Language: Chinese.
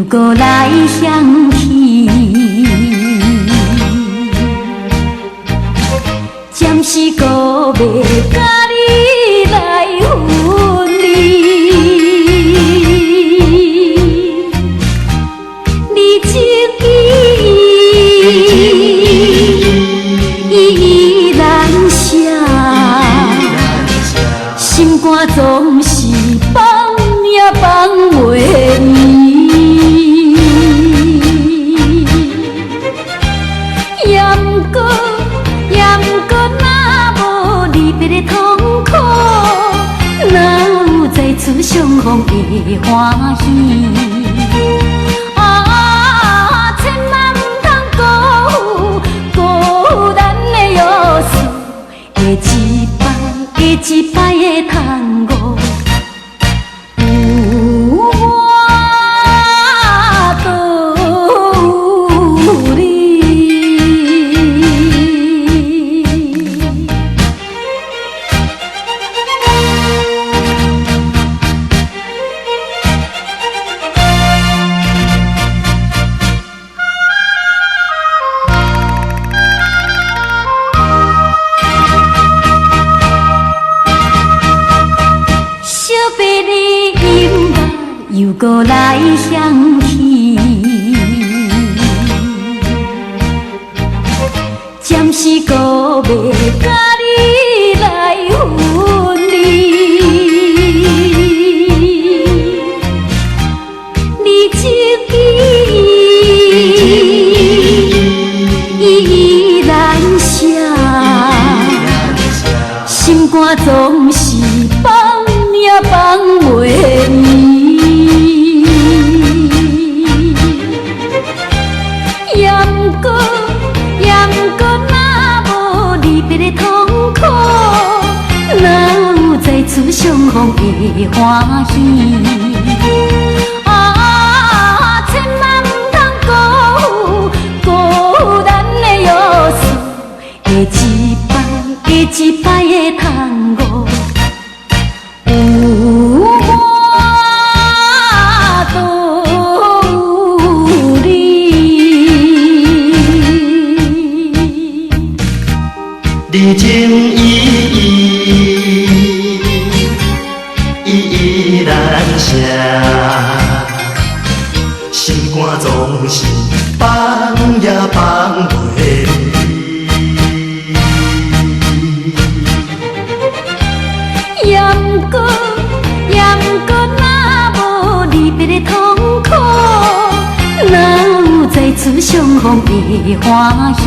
搁来想起，暂时搁袂甲你来分离。你情依然写，心肝总是放也放袂离。此相逢的欢喜，啊，千万唔通辜负咱的约束，一摆的通误，有我道理。又搁来想起，暂时搁袂甲你来分离。你情依然写，心肝总是放也放袂离。此相逢的欢喜，啊，千万唔通辜负咱的约束，一摆的通误，有我道理。你情依然写，心肝总是放也放袂离。也毋过，若无离别的痛苦，哪有再次相逢的欢喜？